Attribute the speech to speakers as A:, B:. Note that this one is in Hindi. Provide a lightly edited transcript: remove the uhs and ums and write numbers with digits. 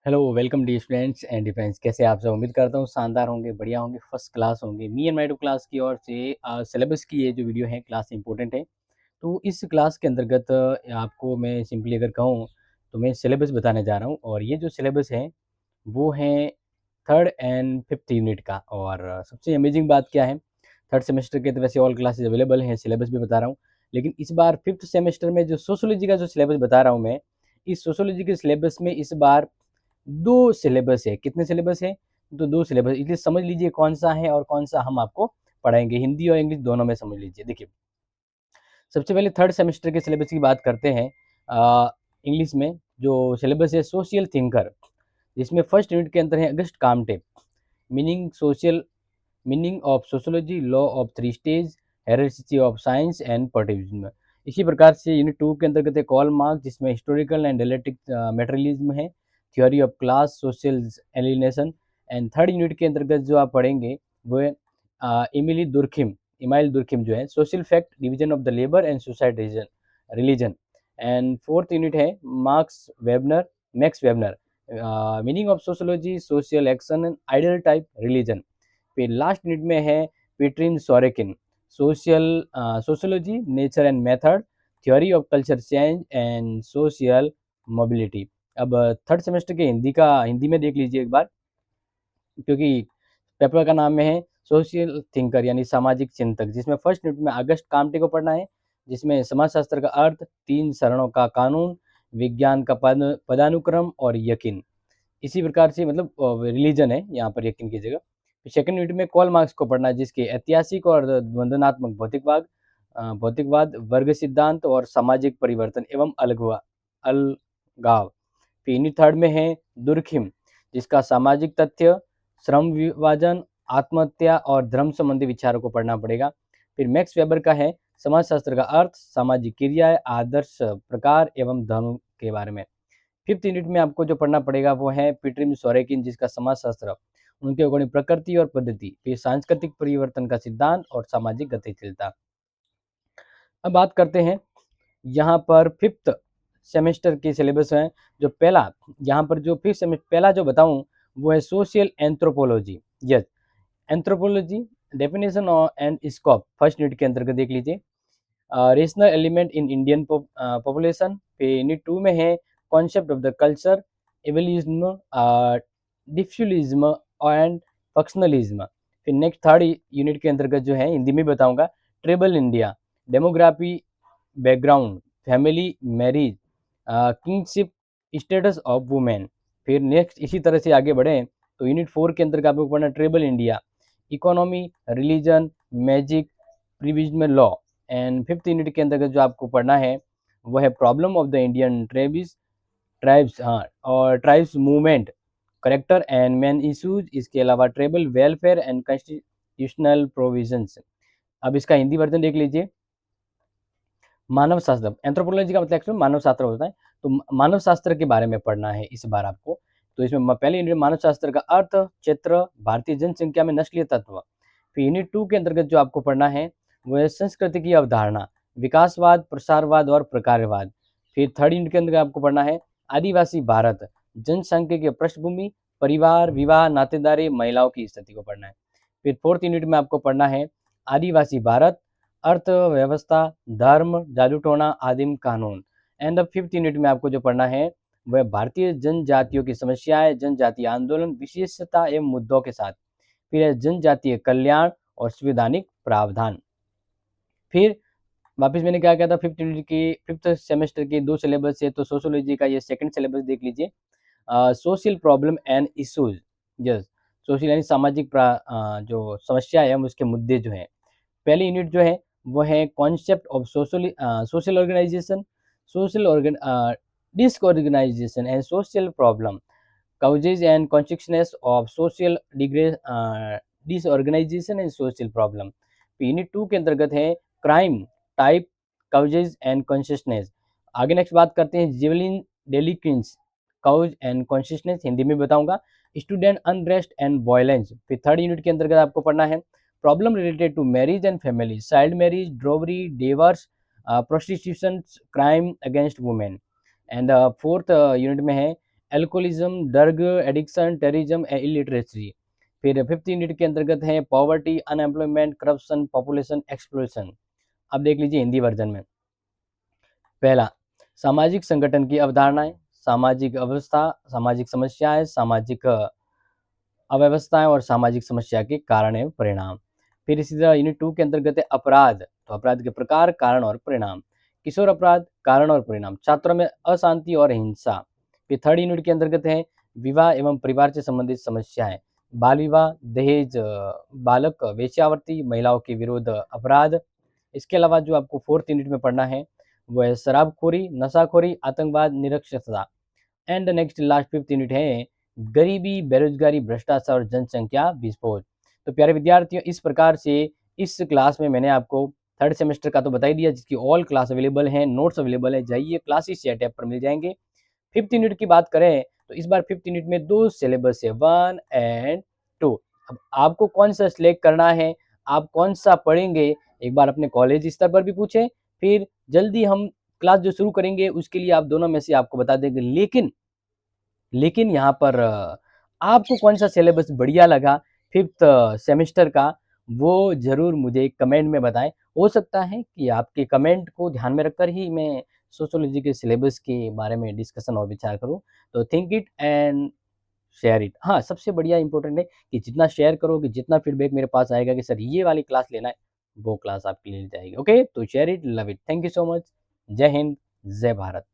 A: Hello, welcome D students and defence. कैसे आप सब? उम्मीद करता हूँ शानदार होंगे, बढ़िया होंगे, फर्स्ट क्लास होंगे। Me and my two class की ओर से सिलेबस की ये जो वीडियो है क्लास इंपॉर्टेंट है। तो इस क्लास के अंतर्गत आपको मैं सिंपली अगर कहूँ तो मैं सिलेबस बताने जा रहा हूँ और ये जो सिलेबस है वो है थर्ड एंड फिफ्थ यूनिट का। और सबसे अमेजिंग बात क्या है, थर्ड सेमेस्टर के तो वैसे ऑल क्लासेज अवेलेबल हैं, सिलेबस भी बता रहा हूँ, लेकिन इस बार फिफ्थ सेमेस्टर में जो सोशोलॉजी का जो सिलेबस बता रहा हूँ मैं, इस सोशोलॉजी के सिलेबस में इस बार 2 सिलेबस है। कितने सिलेबस है? तो 2 सिलेबस, इसलिए समझ लीजिए कौन-सा है और कौन-सा हम आपको पढ़ाएँगे। हिंदी और इंग्लिश दोनों में समझ लीजिए। देखिए, सबसे पहले थर्ड सेमेस्टर के सिलेबस की बात करते हैं। इंग्लिश में जो सिलेबस है सोशल थिंकर, जिसमें फर्स्ट यूनिट के अंदर है August Kamte, meaning social meaning of sociology, law of three stage, heredity of science and politics. इसी प्रकार से यूनिट 2 के अंतर्गत है कॉल मार्क्स, जिसमें हिस्टोरिकल एंड डायलेक्टिक मटेरियलिज्म है, theory of class, social alienation. And third unit के अंतर्गत जो आप पढ़ेंगे वो है इमिली दुर्खिम इमाइल दुर्खिम जो है social fact, division of the labour and society religion. And fourth unit है Max Weber, meaning of sociology, social action and ideal type religion. फिर लास्ट यूनिट में है Pitirim Sorokin, sociology, nature and method, theory of culture change and social mobility. अब थर्ड सेमेस्टर के हिंदी में देख लीजिए एक बार, क्योंकि पेपर का नाम में है सोशल थिंकर यानी सामाजिक चिंतक, जिसमें फर्स्ट यूनिट में अगस्ट कामटे को पढ़ना है, जिसमें समाजशास्त्र का अर्थ, 3 चरणों का कानून, विज्ञान का पदानुक्रम और यकीन। इसी प्रकार से मतलब रिलीजन है यहाँ पर यकीन की जगह। सेकंड यूनिट में कॉल मार्क्स को पढ़ना है, जिसके ऐतिहासिक और द्वंद्वात्मक भौतिकवाद, वर्ग सिद्धांत और सामाजिक परिवर्तन एवं अलगाव। फिर यूनिट थर्ड में है दुर्खिम, जिसका सामाजिक तथ्य, श्रम विभाजन, आत्महत्या और धर्म संबंधी विचारों को पढ़ना पड़ेगा। फिर मैक्स वेबर का है समाजशास्त्र का अर्थ, सामाजिक क्रियाएं, आदर्श प्रकार एवं धर्म के बारे में। फिफ्थ यूनिट में आपको जो पढ़ना पड़ेगा वो है पीट्रिम सोरेकिन, जिसका समाजशास्त्र, उनके अकॉर्डिंग प्रकृति और पद्धति, फिर सांस्कृतिक परिवर्तन का सिद्धांत और सामाजिक गतिशीलता। अब बात करते हैं यहाँ पर फिफ्थ सेमेस्टर के सिलेबस हैं। जो पहला यहाँ पर जो फिफ्थ सेमेस्टर पहला जो बताऊँ वो है social anthropology. Yes, anthropology definition and scope first unit के अंतर्गत देख लीजिए। Rational element in Indian population. फिर यूनिट 2 में है concept of the culture, evolutionism, diffusionism and functionalism. फिर नेक्स्ट थर्ड यूनिट के अंतर्गत जो है हिंदी में बताऊंगा, tribal India, demography, background, family, marriage, kinship, status of women. फिर नेक्स्ट इसी तरह से आगे बढ़े तो यूनिट 4 के अंतर्गत आपको पढ़ना tribal India, economy, religion, magic, provisional law. And fifth unit के अंतर्गत जो आपको पढ़ना है वो है problem of the Indian tribes, हाँ, और tribes movement, character and main issues. इसके अलावा tribal welfare and constitutional provisions. अब इसका हिंदी वर्जन देख लीजिए। मानव शास्त्र, एंथ्रोपोलॉजी का मतलब एक्चुअली मानव शास्त्र होता है, तो मानव शास्त्र के बारे में पढ़ना है इस बार आपको। तो इसमें पहले यूनिट मानव शास्त्र का अर्थ, क्षेत्र, भारतीय जनसंख्या में नस्लीय तत्व। फिर यूनिट 2 के अंतर्गत जो आपको पढ़ना है वो है संस्कृति की अवधारणा, विकासवाद, प्रसारवाद और प्रकारवाद। फिर थर्ड यूनिट के अंतर्गत आपको पढ़ना है आदिवासी भारत, जनसांख्यिकीय पृष्ठभूमि, परिवार, विवाह, नातेदारी, महिलाओं की स्थिति को पढ़ना है। फिर फोर्थ यूनिट में आपको पढ़ना है आदिवासी भारत, अर्थव्यवस्था, धर्म, जादू टोना, आदिम कानून। एंड द फिफ्थ यूनिट में आपको जो पढ़ना है वह भारतीय जनजातियों की समस्याएं, जनजातीय आंदोलन, विशेषता एवं मुद्दों के साथ। फिर है जनजातीय कल्याण और संवैधानिक प्रावधान। फिर वापस मैंने क्या कहा था, फिफ्थ यूनिट की फिफ्थ सेमेस्टर के 2 सिलेबस है, तो सोशियोलॉजी का ये सेकंड सिलेबस देख लीजिए। Social problem and issues. Yes, social यानी सामाजिक जो समस्या है उसके मुद्दे जो हैं। पहली यूनिट जो है वो है concept of social organization, social organ disorganization and social problem, causes and consequences of social disorganization and social problem. Unit 2 के अंतर्गत है crime type, causes and consequences. आगे नेक्स्ट बात करते हैं जिवलिन delinquency, cause and consequences, Hindi में बताऊंगा, स्टूडेंट अनरेस्ट एंड वायलेंस। फिर थर्ड यूनिट के अंतर्गत आपको पढ़ना है problem related to marriage and family, child marriage, dowry, divorce, prostitution, crime against women. And fourth unit में है alcoholism, drug addiction, terrorism, illiteracy. फिर 5th यूनिट के अंतर्गत है poverty, unemployment, corruption, population explosion. अब देख लीजिए हिंदी वर्जन में। पहला, सामाजिक संगठन की अवधारणाएं, सामाजिक अवस्था, सामाजिक समस्याएं, सामाजिक अव्यवस्थाएं और सामाजिक समस्या के कारण एवं परिणाम। फिर इसी तरह यूनिट 2 के अंतर्गत है अपराध, तो अपराध के प्रकार, कारण और परिणाम। किशोर अपराध, कारण और परिणाम। छात्रों में अशांति और हिंसा। फिर 3rd यूनिट के अंतर्गत है विवाह एवं परिवार से संबंधित समस्याएं, बाल विवाह, दहेज, बालक वेश्यावृत्ति, महिलाओं के विरुद्ध अपराध। इसके अलावा जो आपको 4th यूनिट में पढ़ना है वो है शराबखोरी, नशाखोरी, आतंकवाद, निरक्षरता। And next last 5th unit है गरीबी, बेरोजगारी, भ्रष्टाचार और जनसंख्या विस्फोट। तो प्यारे विद्यार्थियों, इस प्रकार से इस क्लास में मैंने आपको 3rd सेमेस्टर का तो बता ही दिया, जिसकी ऑल क्लास अवेलेबल है, नोट्स अवेलेबल है, जाइए क्लासेस चैट ऐप पर मिल जाएंगे। 5th यूनिट की बात करें तो इस बार 5th यूनिट में 2 सिलेबस है, 1 एंड 2। अब आपको कौन सा सिलेक्ट करना है, आप कौन सा पढ़ेंगे, एक बार अपने कॉलेज स्तर पर भी पूछें, फिर जल्दी हम क्लास जो शुरू करेंगे उसके लिए आप दोनों में से आपको बता देंगे। लेकिन यहाँ पर आपको कौन सा सिलेबस बढ़िया लगा 5th सेमेस्टर का, वो ज़रूर मुझे कमेंट में बताएं। हो सकता है कि आपके कमेंट को ध्यान में रखकर ही मैं सोशियोलॉजी के सिलेबस के बारे में डिस्कशन और विचार करूं। तो think it and share it. हाँ, सबसे बढ़िया इंपॉर्टेंट है कि जितना शेयर करोगे, जितना फीडबैक मेरे पास आएगा कि सर ये वाली क्लास लेना है, वो क्लास आपके लिए जाएगी। ओके, तो share it, love it. Thank you so much. जय हिंद, जय भारत।